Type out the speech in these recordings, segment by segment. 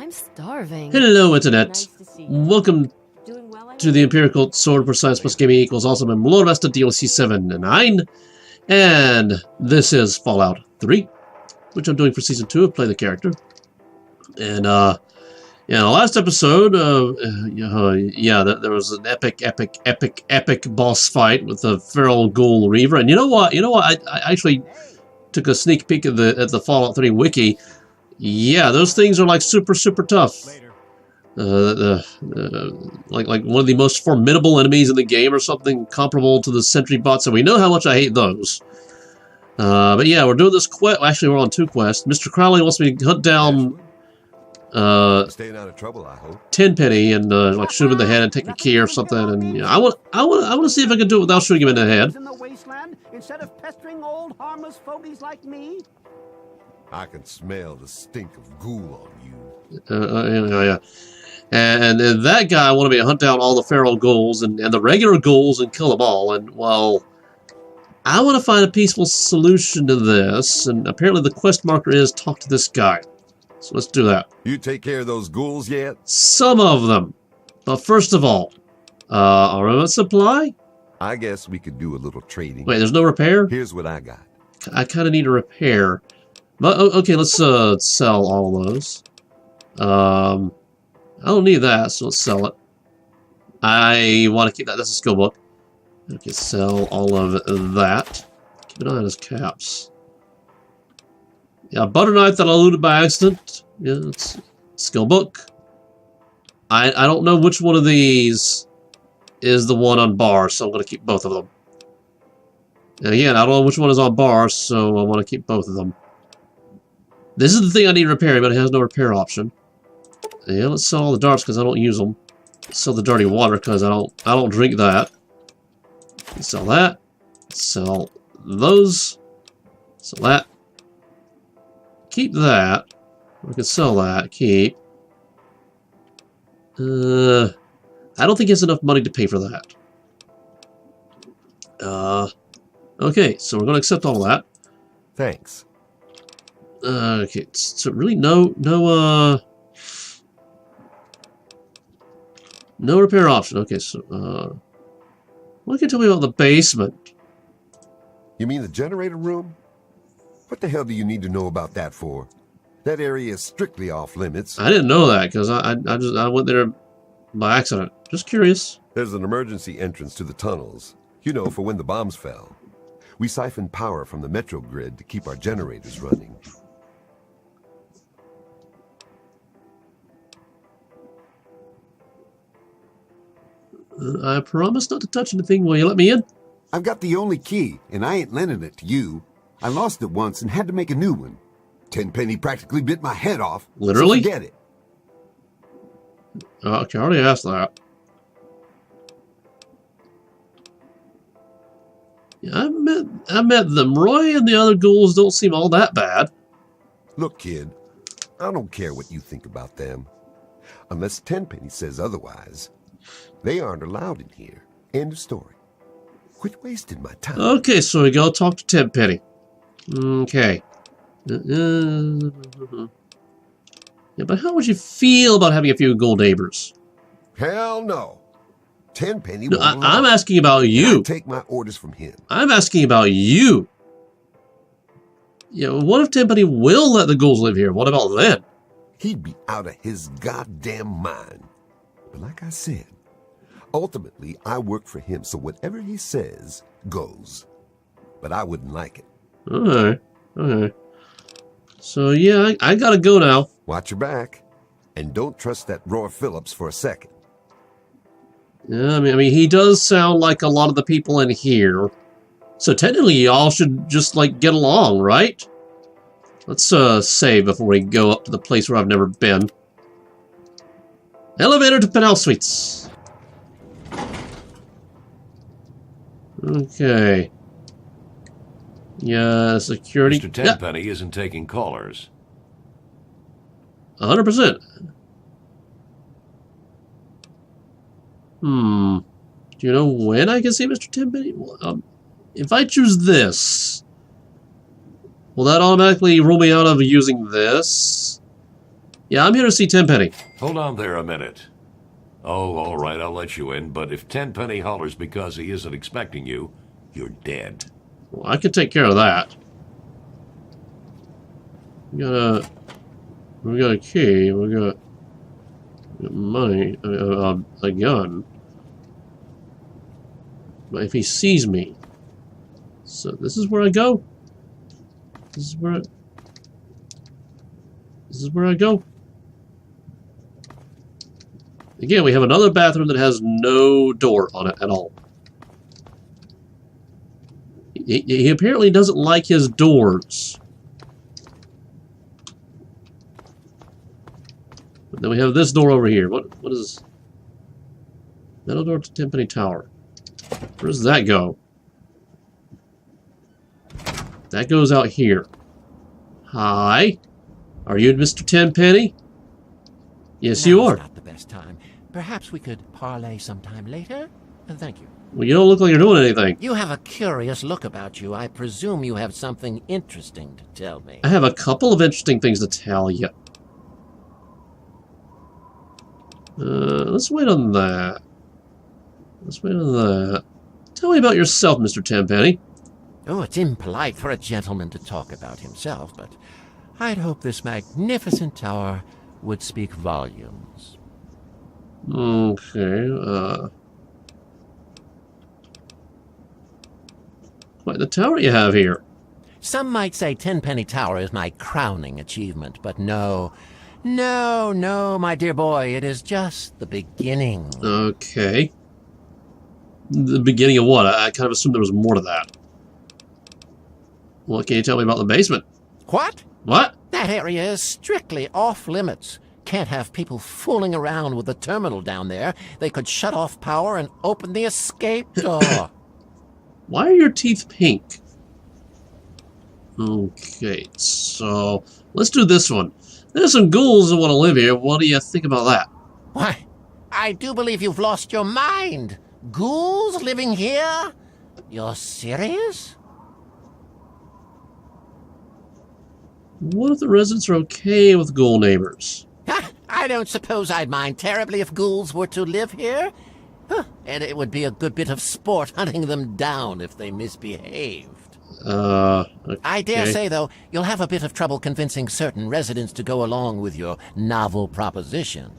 I'm starving. Hello, Internet. Nice to see you. Welcome Doing well, to the Empirical Sword for Science plus Gaming equals also been Bloodrest DLC 7 and 9. And this is Fallout 3, which I'm doing for Season 2 of Play the Character. And, yeah, the last episode, there was an epic boss fight with the Feral Ghoul Reaver. And you know what? I actually took a sneak peek at the Fallout 3 wiki. Yeah, those things are like super tough. Like one of the most formidable enemies in the game or something comparable to the sentry bots, and we know how much I hate those. But yeah, we're doing this quest. Actually, we're on 2 quests. Mister Crowley wants me to hunt down staying out of trouble, I hope. Tenpenny and like shoot him in the head and take a key or something. And you know, I want to see if I can do it without shooting him in the head. In the wasteland, instead of pestering old harmless fogies like me. I can smell the stink of ghoul on you. Yeah. And that guy wanted me to hunt down all the feral ghouls and the regular ghouls and kill them all. And, well, I want to find a peaceful solution to this. And apparently the quest marker is talk to this guy. So let's do that. You take care of those ghouls yet? Some of them. But first of all, armament supply? I guess we could do a little trading. Wait, there's no repair? Here's what I got. I kind of need a repair. But, okay, let's sell all those. I don't need that, so let's sell it. I want to keep that. That's a skill book. Okay, sell all of that. Keep an eye on his caps. Yeah, butter knife that I looted by accident. Yeah, it's a skill book. I don't know which one of these is the one on bar, so I'm going to keep both of them. And again, I don't know which one is on bar, so I want to keep both of them. This is the thing I need repairing, but it has no repair option. Yeah, let's sell all the darts because I don't use them. Let's sell the dirty water because I don't drink that. Let's sell that. Sell those. Sell that. Keep that. We can sell that. Keep. I don't think it's enough money to pay for that. Okay, so we're going to accept all of that. Thanks. Okay, so really no repair option. Okay, so what can you tell me about the basement? You mean the generator room? What the hell do you need to know about that for? That area is strictly off limits. I didn't know that because I went there by accident. Just curious. There's an emergency entrance to the tunnels. You know, for when the bombs fell. We siphoned power from the metro grid to keep our generators running. I promise not to touch anything. Will you let me in? I've got the only key, and I ain't lending it to you. I lost it once and had to make a new one. Tenpenny practically bit my head off. Literally? So forget it. Okay, I already asked that. Yeah, I met them. Roy and the other ghouls don't seem all that bad. Look, kid, I don't care what you think about them. Unless Tenpenny says otherwise. They aren't allowed in here. End of story. Quit wasting my time. Okay, so we go talk to Tenpenny. Okay. Yeah, but how would you feel about having a few ghoul neighbors? Hell no. Tenpenny No, won't I'm allow. asking about you. I take my orders from him. I'm asking about you. Yeah, what if Tenpenny will let the ghouls live here? What about then? He'd be out of his goddamn mind. But like I said, ultimately I work for him, so whatever he says goes. But I wouldn't like it. Alright. So yeah, I gotta go now. Watch your back. And don't trust that Roy Phillips for a second. Yeah, I mean, he does sound like a lot of the people in here. So technically, y'all should just, like, get along, right? Let's, save before we go up to the place where I've never been. Elevator to Penthouse Suites. Okay. Yeah, security. Mr. Tenpenny isn't taking callers. 100%. Do you know when I can see Mr. Tenpenny? If I choose this, will that automatically rule me out of using this? Yeah, I'm here to see Tenpenny. Hold on there a minute. Oh, all right, I'll let you in, but if Tenpenny hollers because he isn't expecting you, you're dead. Well, I can take care of that. We got a key. We got money. A gun. But if he sees me, so this is where I go. This is where I go. Again, we have another bathroom that has no door on it at all. He apparently doesn't like his doors. But then we have this door over here. What is... Metal door to Tenpenny Tower. Where does that go? That goes out here. Hi. Are you Mr. Tenpenny? Yes, you are. Not the best time. Perhaps we could parley sometime later? Thank you. Well, you don't look like you're doing anything. You have a curious look about you. I presume you have something interesting to tell me. I have a couple of interesting things to tell you. Let's wait on that. Let's wait on that. Tell me about yourself, Mr. Tenpenny. Oh, it's impolite for a gentleman to talk about himself, but I'd hope this magnificent tower would speak volumes. Okay, quite the tower you have here. Some might say Tenpenny Tower is my crowning achievement, but no, my dear boy, it is just the beginning. Okay. The beginning of what? I kind of assumed there was more to that. What can you tell me about the basement? What? What? That area is strictly off-limits. Can't have people fooling around with the terminal down there. They could shut off power and open the escape door. Why are your teeth pink? Okay, so let's do this one. There's some ghouls that want to live here. What do you think about that? Why, I do believe you've lost your mind. Ghouls living here? You're serious? What if the residents are okay with ghoul neighbors? I don't suppose I'd mind terribly if ghouls were to live here. And it would be a good bit of sport hunting them down if they misbehaved. Okay. I dare say, though, you'll have a bit of trouble convincing certain residents to go along with your novel proposition.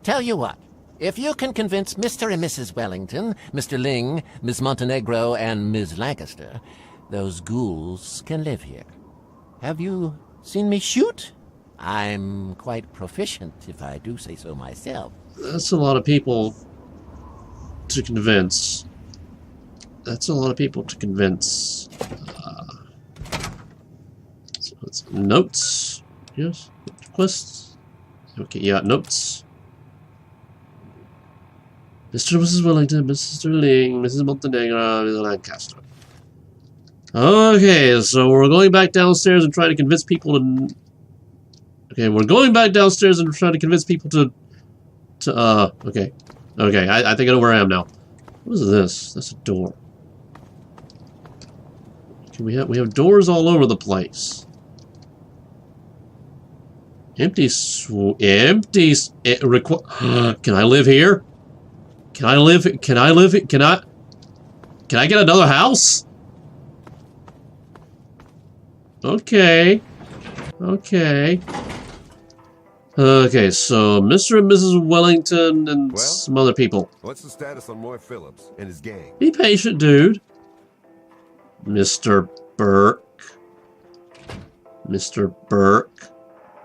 Tell you what, if you can convince Mr. and Mrs. Wellington, Mr. Ling, Miss Montenegro, and Ms. Lancaster, those ghouls can live here. Have you seen me shoot? I'm quite proficient, if I do say so myself. That's a lot of people to convince. That's a lot of people to convince. So it's notes. Yes. Requests. Okay, yeah, notes. Mr. and Mrs. Wellington, Mr. Ling, Mrs. Montenegro, Mrs. Lancaster. Okay, so we're going back downstairs and trying to convince people to... Okay, we're going back downstairs and trying to convince people to okay. Okay, I think I know where I am now. What is this? That's a door. Okay, we have doors all over the place. Empty. Can I live here? Can I live? Can I live? Can I get another house? Okay. Okay. Okay, so Mr. and Mrs. Wellington and Well, some other people. What's the status on Roy Phillips and his gang? Be patient, dude. Mr. Burke. Mr. Burke.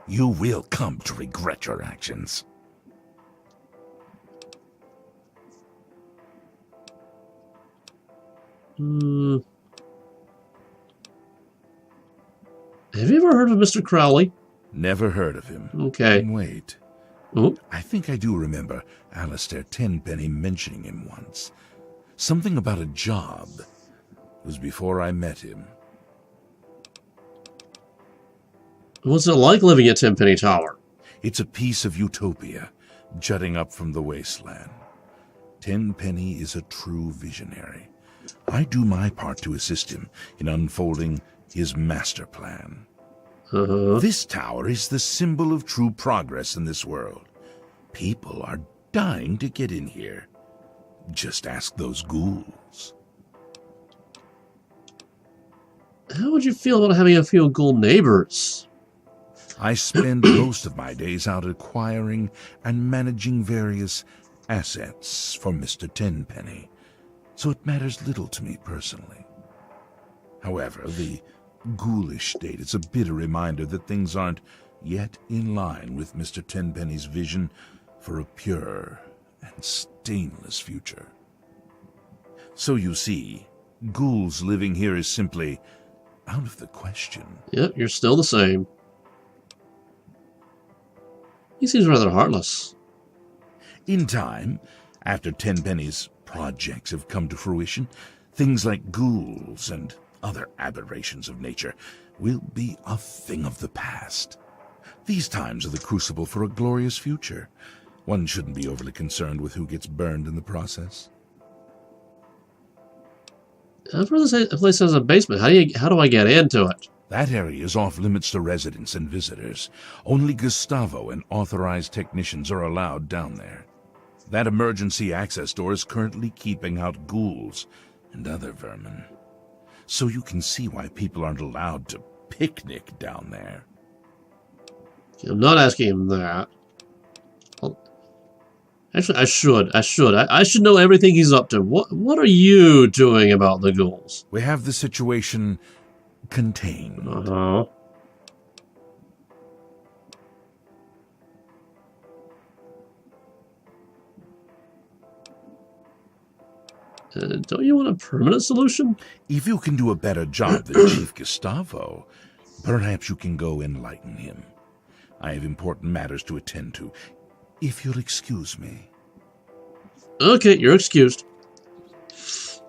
You will come to regret your actions. Have you ever heard of Mister Crowley? Never heard of him. Okay. Wait. Oh, I think I do remember Allistair Tenpenny mentioning him once. Something about a job. It was before I met him. what's it like living at Tenpenny Tower? It's a piece of utopia, jutting up from the wasteland. Tenpenny is a true visionary. I do my part to assist him in unfolding his master plan. This tower is the symbol of true progress in this world. People are dying to get in here. Just ask those ghouls. How would you feel about having a few ghoul neighbors? I spend most of my days out acquiring and managing various assets for Mr. Tenpenny, so it matters little to me personally. However, the ghoulish state is a bitter reminder that things aren't yet in line with Mr. Tenpenny's vision for a pure and stainless future. So you see, ghouls living here is simply out of the question. Yep, you're still the same. He seems rather heartless. In time, after Tenpenny's projects have come to fruition, things like ghouls and other aberrations of nature will be a thing of the past. These times are the crucible for a glorious future. One shouldn't be overly concerned with who gets burned in the process. I've heard this place has a basement. How do I get into it? That area is off limits to residents and visitors. Only Gustavo and authorized technicians are allowed down there. That emergency access door is currently keeping out ghouls and other vermin. So you can see why people aren't allowed to picnic down there. I'm not asking him that. Well, actually, I should. I should know everything he's up to. What are you doing about the ghouls? We have the situation contained. Uh-huh. Don't you want a permanent solution? If you can do a better job than Chief Gustavo, perhaps you can go enlighten him. I have important matters to attend to, if you'll excuse me. Okay, you're excused.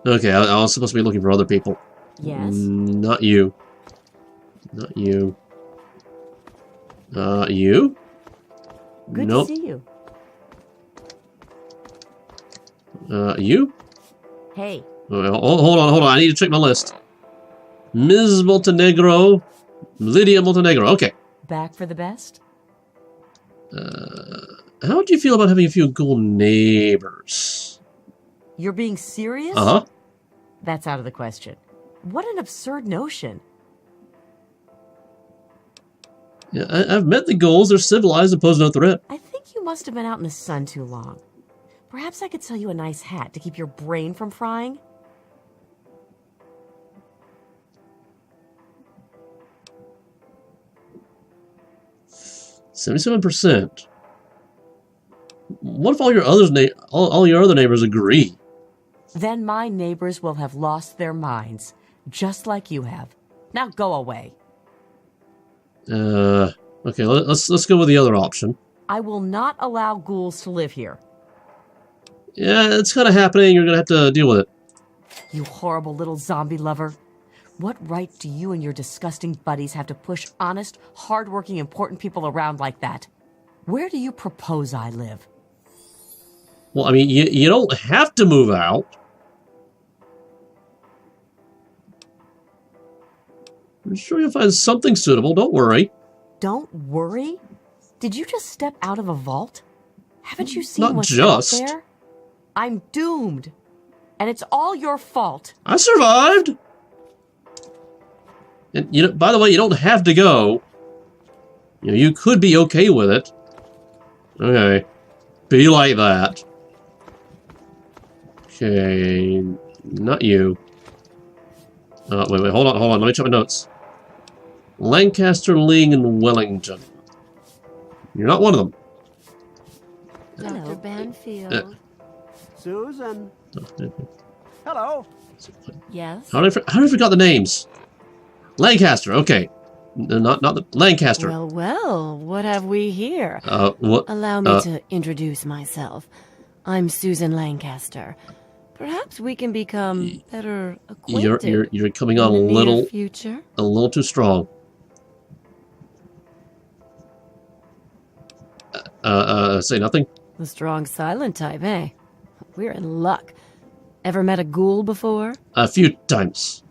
Okay, I was supposed to be looking for other people. Yes? Not you. Not you. You? Good Nope. to see you. You? Hey, Hold on. I need to check my list. Ms. Montenegro. Lydia Montenegro. Okay. back for the best? How would you feel about having a few ghoul neighbors? You're being serious? Uh-huh. That's out of the question. What an absurd notion. Yeah, I've met the ghouls. They're civilized and pose no threat. I think you must have been out in the sun too long. Perhaps I could sell you a nice hat to keep your brain from frying? $77%. What if all your all your other neighbors agree? Then my neighbors will have lost their minds, just like you have. Now go away. Okay, let's go with the other option. I will not allow ghouls to live here. Yeah, it's kind of happening. You're gonna have to deal with it. You horrible little zombie lover. What right do you and your disgusting buddies have to push honest, hard-working, important people around like that? Where do you propose I live? Well, I mean, you don't have to move out. I'm sure you'll find something suitable. Don't worry. Don't worry? Did you just step out of a vault? Haven't you seen Not what's just. out there? I'm doomed. And it's all your fault. I survived. And by the way, you don't have to go. You could be okay with it. Okay, be like that. Okay, not you. Wait, hold on. Let me check my notes. Lancaster, Ling, and Wellington. You're not one of them. Dr. Banfield. Susan. Hello. Yes? How did I forgot the names? Lancaster, okay. Not the Lancaster. Well, what have we here? What? Allow me to introduce myself. I'm Susan Lancaster. Perhaps we can become better acquainted. You're coming on in the near future. future. A little too strong. Say nothing. The strong silent type, eh? We're in luck. Ever met a ghoul before? A few times.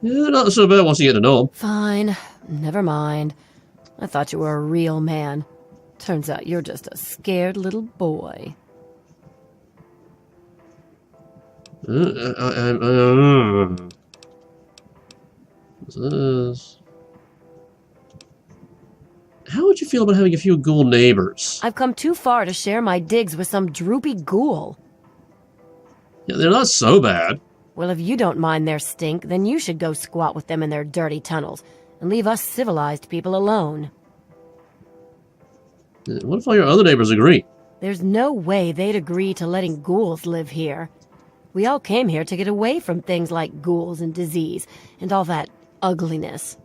Yeah, not so bad once you get to know him. Fine. Never mind. I thought you were a real man. Turns out you're just a scared little boy. How would you feel about having a few ghoul neighbors? I've come too far to share my digs with some droopy ghoul. Yeah, they're not so bad. Well, if you don't mind their stink, then you should go squat with them in their dirty tunnels and leave us civilized people alone. What if all your other neighbors agree? There's no way they'd agree to letting ghouls live here. We all came here to get away from things like ghouls and disease and all that ugliness.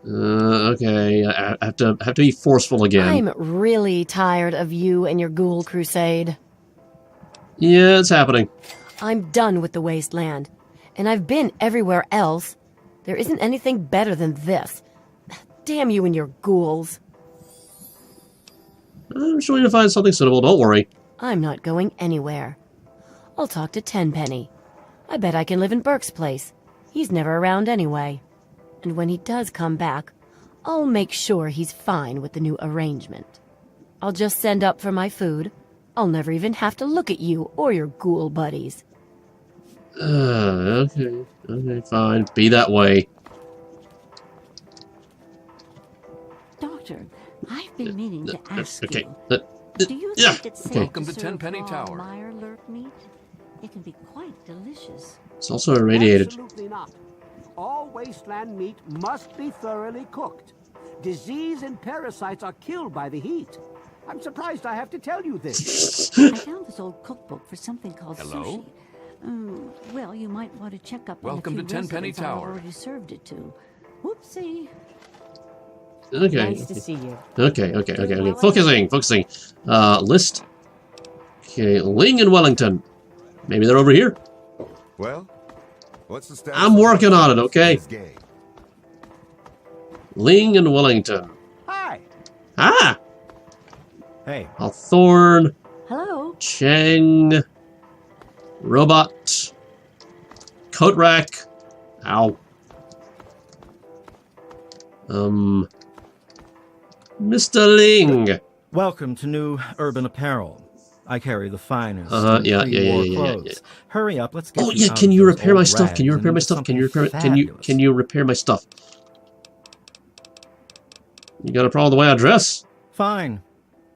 Okay, I have to be forceful again. I'm really tired of you and your ghoul crusade. Yeah, it's happening. I'm done with the wasteland, and I've been everywhere else. There isn't anything better than this. Damn you and your ghouls. I'm sure you'll find something suitable, don't worry. I'm not going anywhere. I'll talk to Tenpenny. I bet I can live in Burke's place. He's never around anyway. And when he does come back, I'll make sure he's fine with the new arrangement. I'll just send up for my food. I'll never even have to look at you or your ghoul buddies. Okay, fine. Be that way. Doctor, I've been meaning to ask Okay. you. Do you yeah, think it's safe okay. Welcome to serve Tenpenny raw Tower. Meyer lurk meat? It can be quite delicious. It's also irradiated. Absolutely not. All wasteland meat must be thoroughly cooked. Disease and parasites are killed by the heat. I'm surprised I have to tell you this. I found this old cookbook for something called Hello? sushi. Well, you might want to check up Welcome on a to few Tenpenny residents I've Tower. already served it to. Whoopsie. Okay. Nice to see you. Okay. Focusing. List. Okay, Ling and Wellington. Maybe they're over here. Well, what's the status? I'm of working on it, okay? this gang? Ling and Wellington. Hi. Ah! Hey. Hawthorne, Hello. Cheng, Robot, Coat Rack. Ow. Mr. Ling. Welcome to New Urban Apparel. I carry the finest Yeah. clothes. Hurry up, let's get Oh you yeah, out can of you those repair my old stuff? Can you rags repair and my into stuff? Can you something repair fabulous. can you repair my stuff? You got a problem with the way I dress? Fine.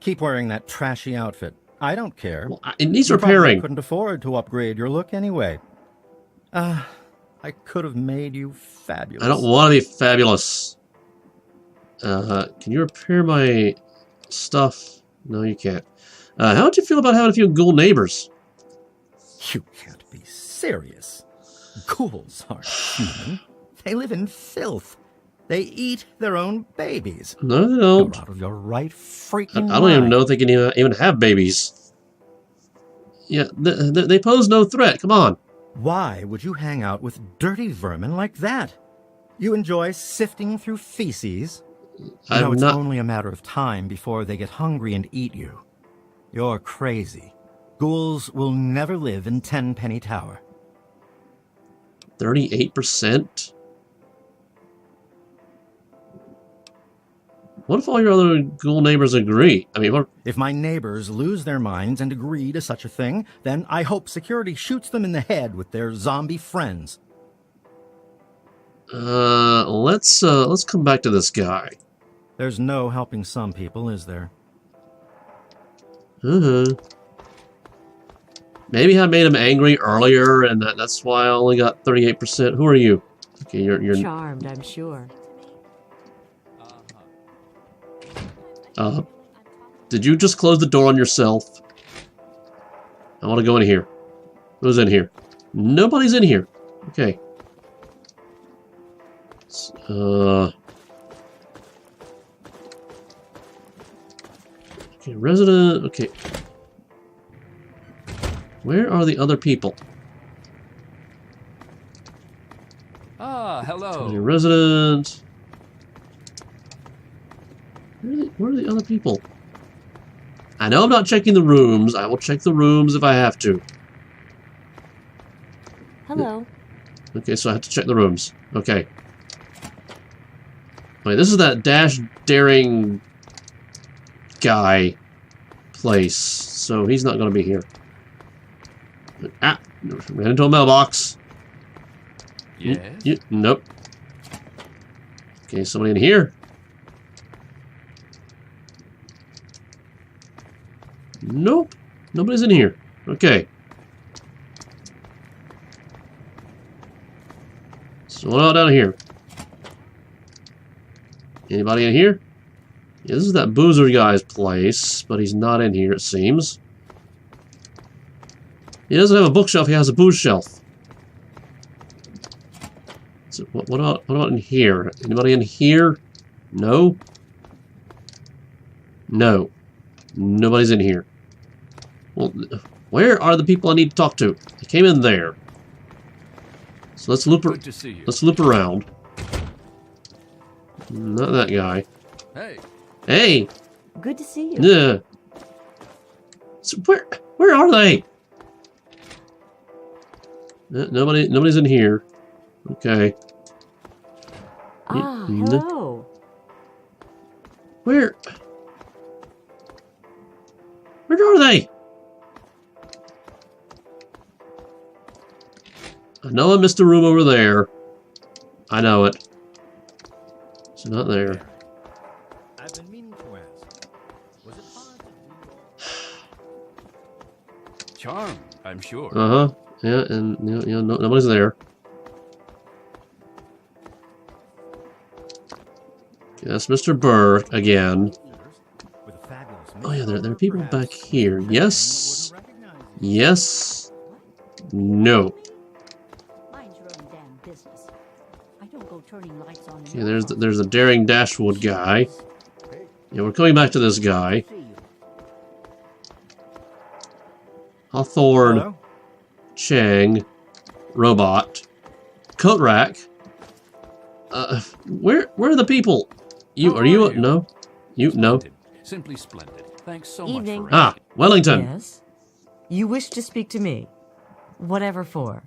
Keep wearing that trashy outfit. I don't care. Well, it needs You probably repairing. couldn't afford to upgrade your look anyway. I could have made you fabulous. I don't want to be fabulous. Can you repair my stuff? No, you can't. How would you feel about having a few ghoul neighbors? You can't be serious. Ghouls aren't human. They live in filth. They eat their own babies. No, they You're don't. out of your right freaking I don't even mind. know if they can even have babies. Yeah, they pose no threat. Come on. Why would you hang out with dirty vermin like that? You enjoy sifting through feces? You know, I'm it's not. only a matter of time before they get hungry and eat you. You're crazy. Ghouls will never live in Tenpenny Tower. 38%? What if all your other ghoul neighbors agree? I mean, what? If my neighbors lose their minds and agree to such a thing, then I hope security shoots them in the head with their zombie friends. Let's come back to this guy. There's no helping some people, is there? Maybe I made him angry earlier, and that's why I only got 38%. Who are you? Okay, you're. Charmed, I'm sure. Did you just close the door on yourself? I want to go in here. Who's in here? Nobody's in here. Okay. Okay, resident. Okay. Where are the other people? Ah, hello. Okay, resident. Where are the other people? I know I'm not checking the rooms. I will check the rooms if I have to. Hello. Okay, so I have to check the rooms. Okay. Wait, this is that Dash Daring guy place, so he's not going to be here. Ah! Ran into a mailbox. Yes? Nope. Okay, somebody in here? Nope. Nobody's in here. Okay. So what about down here? Anybody in here? Yeah, this is that boozer guy's place, but he's not in here, it seems. He doesn't have a bookshelf, he has a booze shelf. So what about in here? Anybody in here? No? No. Nobody's in here. Well, where are the people I need to talk to? They came in there. So let's loop. Good to see you. Let's loop around. Not that guy. Hey. Hey. Good to see you. Yeah. So where are they? Nobody's in here. Okay. Ah, hello. Where are they? I know I missed a room over there. I know it. It's not there. I've been meaning to ask. Was it hard to do Charm, I'm sure. Uh-huh. Yeah, and nobody's there. Okay, that's Mister Burke again. Oh yeah, there are people back here. Yes. Yes. No. Mind your own damn business. I don't go turning lights on. Okay, there's the daring Dashwood guy. Yeah, we're coming back to this guy. Hawthorne, Hello? Chang, Robot, Coat Rack. Where are the people? How Are you? are you? No. You no. Splendid. Simply splendid. Thanks so Evening. much for Ah, Wellington. Yes? You wish to speak to me? Whatever for?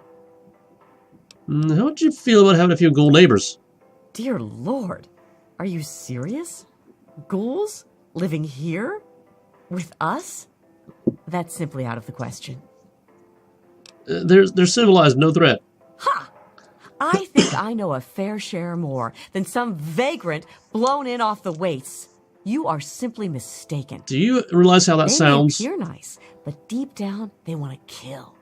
How would you feel about having a few ghoul neighbors? Dear Lord, are you serious? Ghouls? Living here? With us? That's simply out of the question. They're civilized, no threat. Ha! I think I know a fair share more than some vagrant blown in off the wastes. You are simply mistaken. Do you realize how that They sounds? may appear nice, but deep down, they want to kill.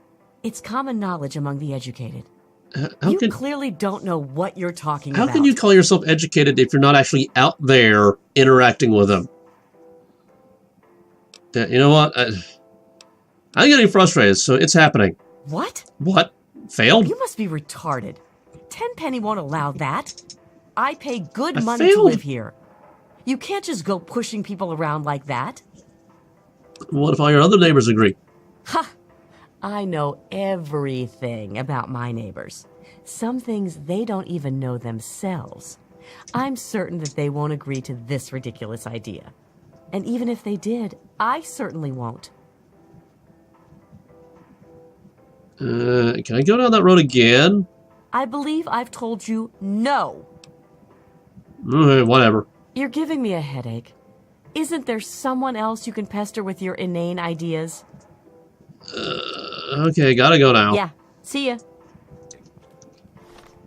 It's common knowledge among the educated. You clearly don't know what you're talking about. How can you call yourself educated if you're not actually out there interacting with them? You know what? I'm getting frustrated, so it's happening. What? What? Failed? You must be retarded. Tenpenny won't allow that. I pay good I money to failed. live here. You can't just go pushing people around like that. What if all your other neighbors agree? Ha! I know everything about my neighbors. Some things they don't even know themselves. I'm certain that they won't agree to this ridiculous idea. And even if they did, I certainly won't. Can I go down that road again? I believe I've told you no. Whatever. You're giving me a headache. Isn't there someone else you can pester with your inane ideas? Okay, gotta go now. Yeah, see ya.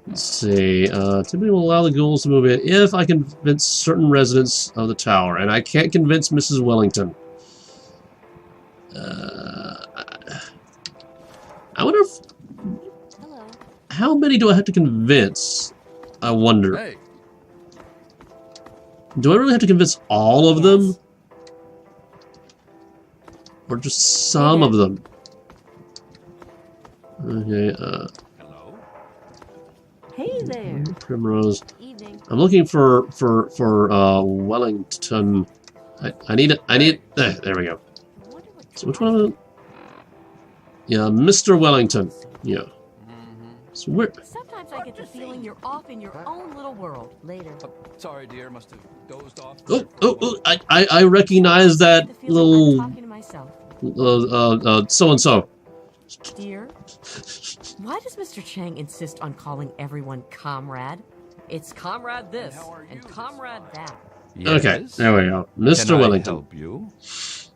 Let's see. Typically will allow the ghouls to move in if I convince certain residents of the tower, and I can't convince Mrs. Wellington. I wonder if... Hello. How many do I have to convince? I wonder. Hey. Do I really have to convince all of them? Yes. Or just some of them? Okay, Hello. Hey there. Primrose. Evening. I'm looking for Wellington. I need it. There we go. So which one of them? Yeah, Mister Wellington. Yeah. So where? Sometimes I get the feeling you're off in your own little world. Later. Sorry, dear. Must have dozed off. I recognize that The feeling I'm little talking to myself. so and so. Dear, why does Mr. Chang insist on calling everyone comrade? It's comrade this and comrade that. Okay, there we go. Mr. Can I Wellington. help you?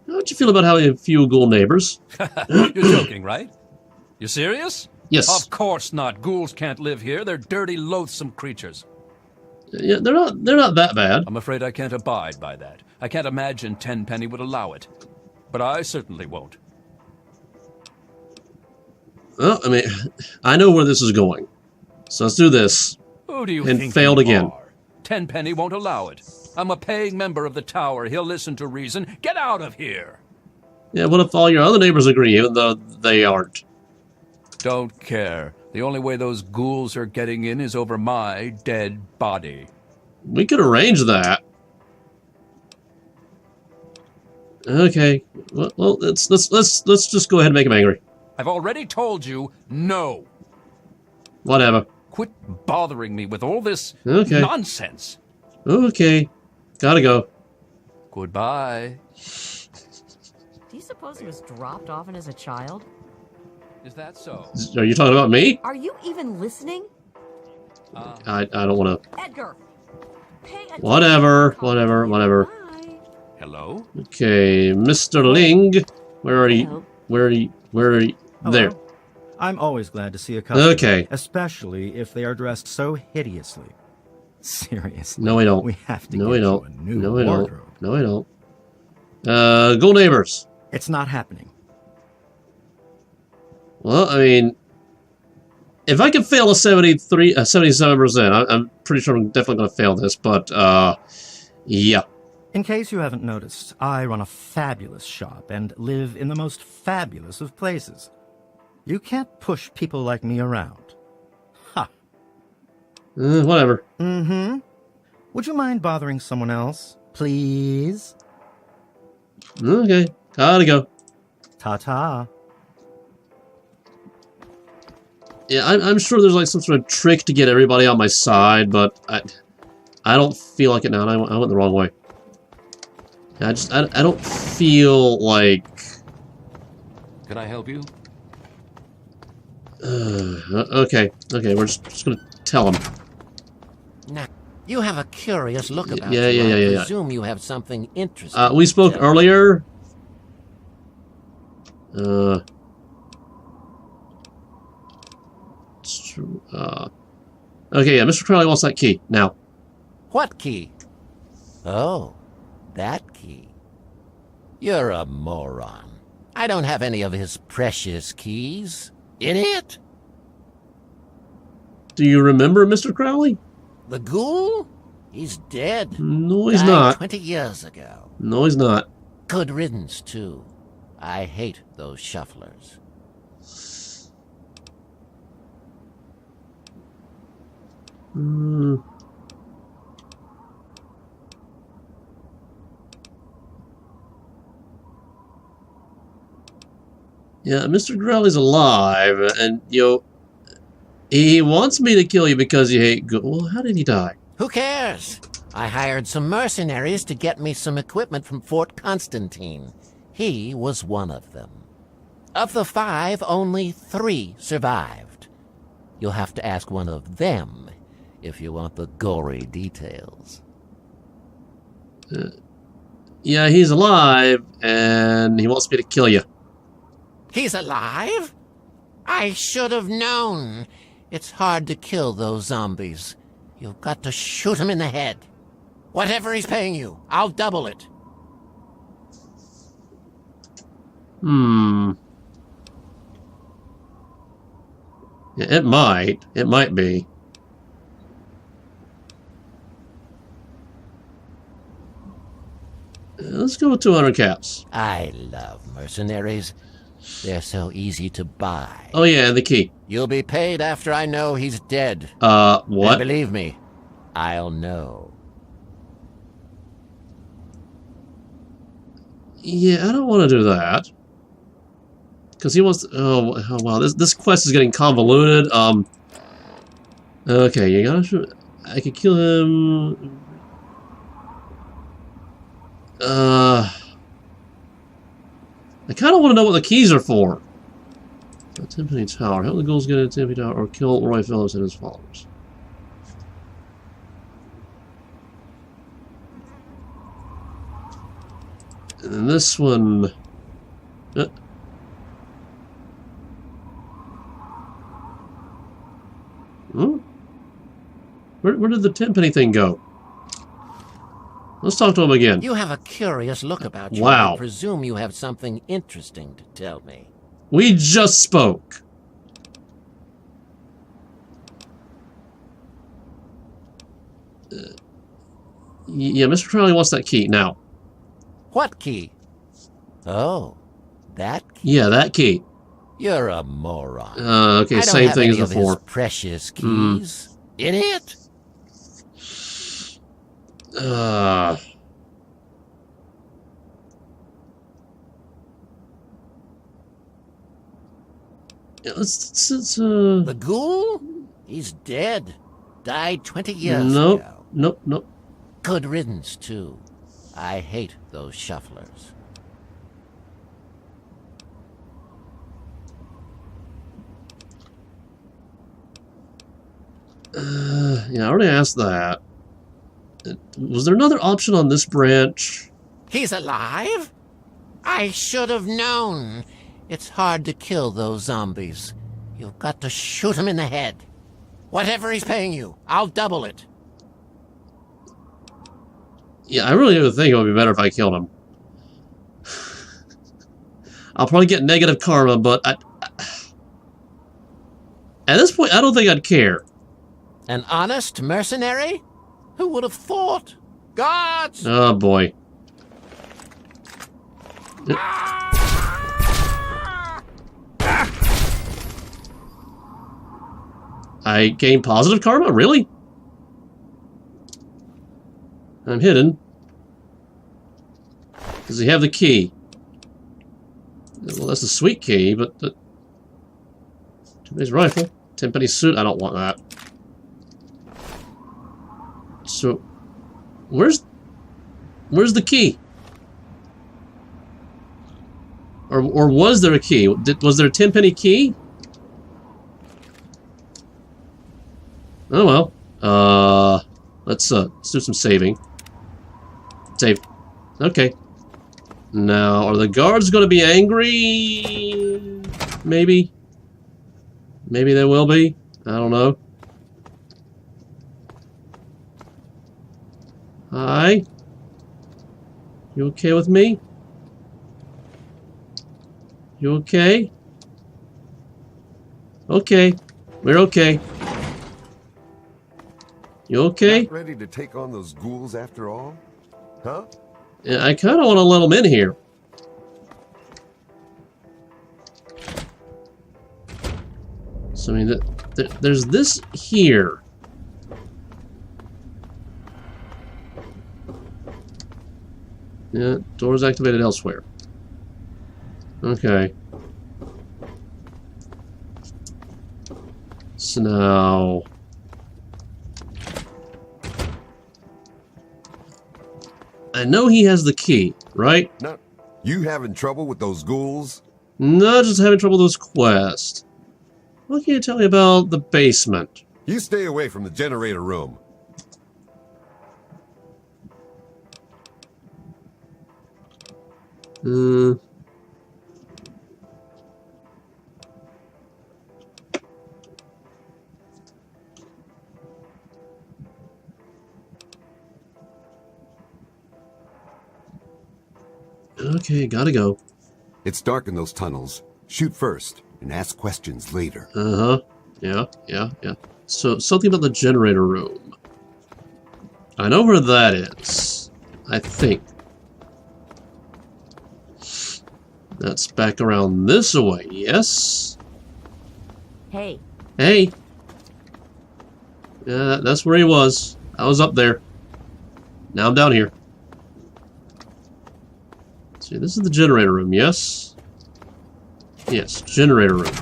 How'd you feel about having a few ghoul neighbors? You're joking, right? You serious? Yes. Of course not. Ghouls can't live here. They're dirty, loathsome creatures. Yeah, they're not that bad. I'm afraid I can't abide by that. I can't imagine Tenpenny would allow it. But I certainly won't. Well, I mean, I know where this is going. So let's do this. Who do you And think failed you again. are? Tenpenny won't allow it. I'm a paying member of the tower. He'll listen to reason. Get out of here! Yeah, what if all your other neighbors agree, even though they aren't? Don't care. The only way those ghouls are getting in is over my dead body. We could arrange that. Okay. Well, let's just go ahead and make him angry. I've already told you no. Whatever. Quit bothering me with all this Okay. nonsense. Okay. Gotta go. Goodbye. Do you suppose he was dropped off as a child? Is that so? Are you talking about me? Are you even listening? I don't want to. Edgar! Pay attention. Whatever. Bye. Hello? Okay, Mr. Ling. Where are you? Hello. Where are you? There. Hello. I'm always glad to see a customer. Okay. Especially if they are dressed so hideously. Seriously. No, we don't. We have to No, get we you don't. a new No, we don't. wardrobe. No, we don't. Go neighbors. It's not happening. Well, I mean, if I can fail a 77%, I'm pretty sure I'm definitely going to fail this, but, yeah. In case you haven't noticed, I run a fabulous shop and live in the most fabulous of places. You can't push people like me around. Ha! Whatever. Mm-hmm. Would you mind bothering someone else, please? Okay, gotta go. Ta-ta. Yeah, I'm sure there's like some sort of trick to get everybody on my side, but I don't feel like it now. I went the wrong way. I don't feel like. Can I help you? Okay, we're just gonna tell him. Now, you have a curious look about Yeah, you. yeah, I yeah, yeah. presume you have something interesting. We spoke to tell. earlier. It's true. Okay, yeah, Mr. Crowley wants that key now. What key? Oh, that key. You're a moron. I don't have any of his precious keys. Idiot! Do you remember Mr. Crowley? The ghoul? He's dead. No, he's Died not. 20 years ago. No, he's not. Good riddance, too. I hate those shufflers. Yeah, Mr. Crowley's alive, and, he wants me to kill you because you hate Well, how did he die? Who cares? I hired some mercenaries to get me some equipment from Fort Constantine. He was one of them. Of the 5, only 3 survived. You'll have to ask one of them if you want the gory details. Yeah, he's alive, and he wants me to kill you. He's alive? I should have known. It's hard to kill those zombies. You've got to shoot him in the head. Whatever he's paying you, I'll double it. Yeah, it might. It might be. Let's go with 200 caps. I love mercenaries. They're so easy to buy. Oh yeah, and the key. You'll be paid after I know he's dead. What? And believe me, I'll know. Yeah, I don't want to do that. Because he wants... Oh, wow, this quest is getting convoluted. Okay, you gotta shoot... I could kill him... I kind of want to know what the keys are for. Tenpenny Tower. Help the ghouls get into Tenpenny Tower or kill Roy Phillips and his followers. And then this one... Hmm? Where did the tenpenny thing go? Let's talk to him again. You have a curious look about you. Wow. I presume you have something interesting to tell me. We just spoke. Yeah, Mr. Crowley wants that key now. What key? Oh, that key? Yeah, that key. You're a moron. Okay, I don't same have thing any as of before. his precious keys. Idiot! Yeah, let's The ghoul? He's dead. Died 20 years nope, ago. nope. Good riddance, too. I hate those shufflers. Yeah, I already asked that. Was there another option on this branch? He's alive? I should have known. It's hard to kill those zombies. You've got to shoot him in the head. Whatever he's paying you, I'll double it. Yeah, I really do think it would be better if I killed him. I'll probably get negative karma, but at this point, I don't think I'd care. An honest mercenary? Who would have thought? Gods! Oh, boy. I gain positive karma? Really? I'm hidden. Does he have the key? Well, that's a sweet key, but... Tenpenny's rifle. Tenpenny's suit. I don't want that. So... Where's the key? Or was there a key? Was there a Tenpenny key? Oh well. Let's do some saving. Save. Okay. Now, are the guards going to be angry? Maybe. Maybe they will be. I don't know. Hi. You okay with me? You okay? Okay. We're okay. You okay? Not ready to take on those ghouls after all? Huh? Yeah, I kind of want to let them in here. So, I mean, there's this here. Yeah, door's activated elsewhere. Okay. So now... I know he has the key, right? No. You having trouble with those ghouls? No, just having trouble with this quest. What can you tell me about the basement? You stay away from the generator room. Okay, gotta go. It's dark in those tunnels. Shoot first and ask questions later. Uh-huh. Yeah. So, something about the generator room. I know where that is. I think. That's back around this way, yes? Hey, Hey! Yeah, that's where he was. I was up there. Now I'm down here. See, this is the generator room, yes? Yes, generator room.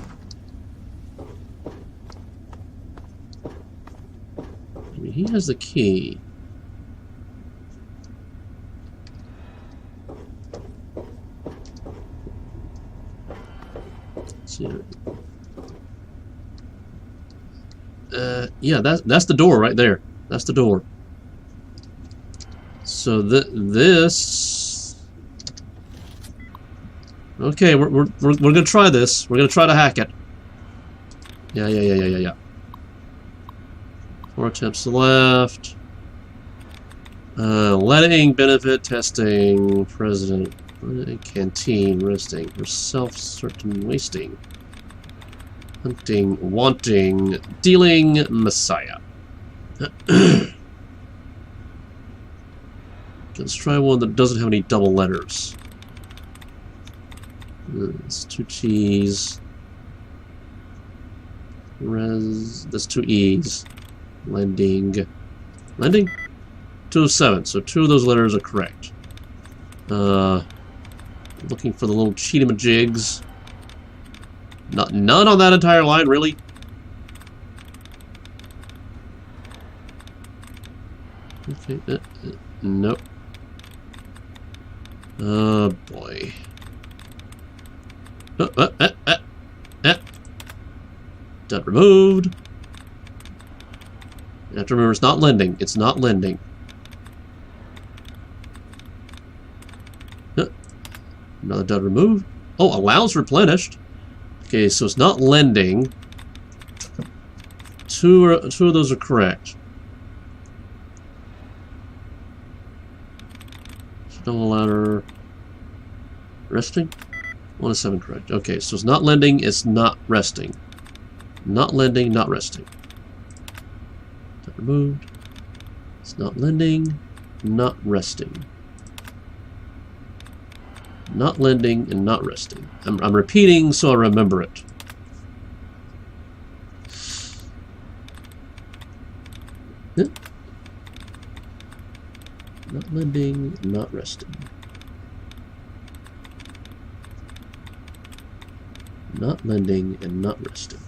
I mean, he has the key. Let's see. Yeah, that's the door right there. That's the door. So this. Okay, we're gonna try this. We're gonna try to hack it. Yeah. 4 attempts left. Letting, benefit, testing, president, canteen, resting, for self-certain wasting, hunting, wanting, dealing, messiah. Let's try one that doesn't have any double letters. It's 2 T's. That's 2 E's. Lending. 2 of 7, so 2 of those letters are correct. Looking for the little cheatamajigs. None on that entire line, really? Okay, nope. Oh boy. Dot removed. You have to remember, it's not lending. It's not lending. Another dot removed. Oh, allows replenished. Okay, so it's not lending. Two of those are correct. Double ladder. Resting? 1 of 7 correct. Okay, so it's not lending, it's not resting. Not lending, not resting. Dot removed. It's not lending, not resting. Not lending and not resting. I'm repeating so I remember it. Yeah. Not lending, not resting. Not lending and not resting.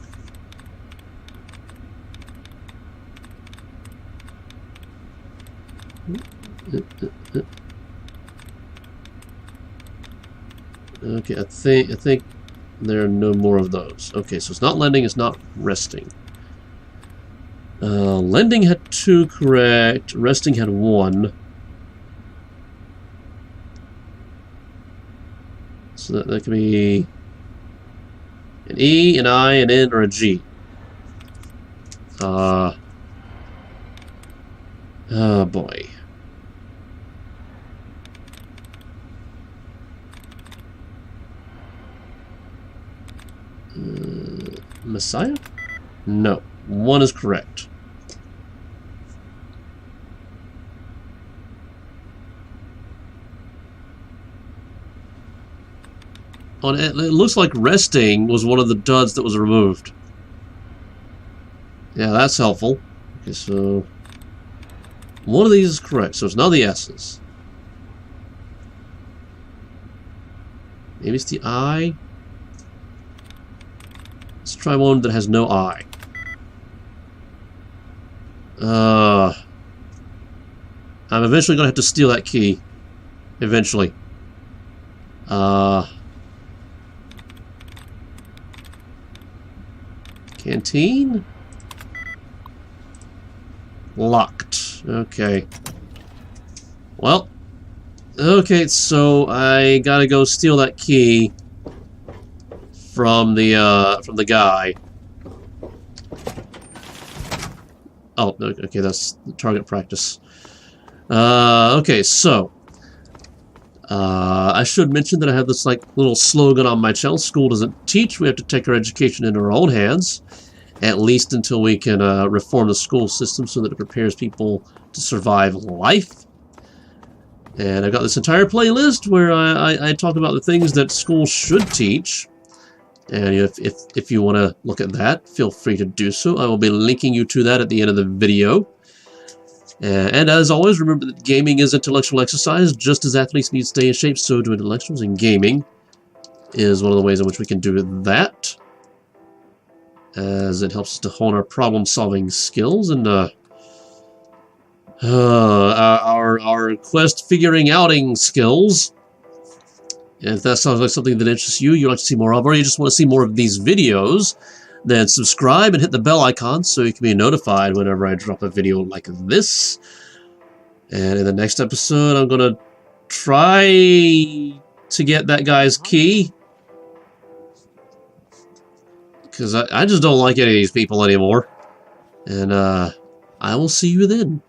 Okay, I think there are no more of those. Okay, so it's not lending, it's not resting. Lending had 2 correct, resting had 1. So that could be an E, an I, an N, or a G. Oh boy. Messiah? No. 1 is correct. It looks like resting was one of the duds that was removed. Yeah, that's helpful. Okay, so 1 of these is correct, so it's not the S's. Maybe it's the I. Let's try one that has no I. I'm eventually gonna have to steal that key. Eventually. Canteen? Locked. Okay. Well. Okay, so I gotta go steal that key from the guy. Oh, okay, that's the target practice. Okay, so I should mention that I have this like little slogan on my channel: "School doesn't teach; we have to take our education into our own hands." At least until we can reform the school system so that it prepares people to survive life. And I've got this entire playlist where I talk about the things that schools should teach. And if you want to look at that, feel free to do so. I will be linking you to that at the end of the video. And as always, remember that gaming is intellectual exercise. Just as athletes need to stay in shape, so do intellectuals. And gaming is one of the ways in which we can do that, as it helps us to hone our problem-solving skills and our quest figuring outing skills. And if that sounds like something that interests you, you'd like to see more of, or you just want to see more of these videos, then subscribe and hit the bell icon so you can be notified whenever I drop a video like this. And in the next episode, I'm going to try to get that guy's key. Because I just don't like any of these people anymore. And I will see you then.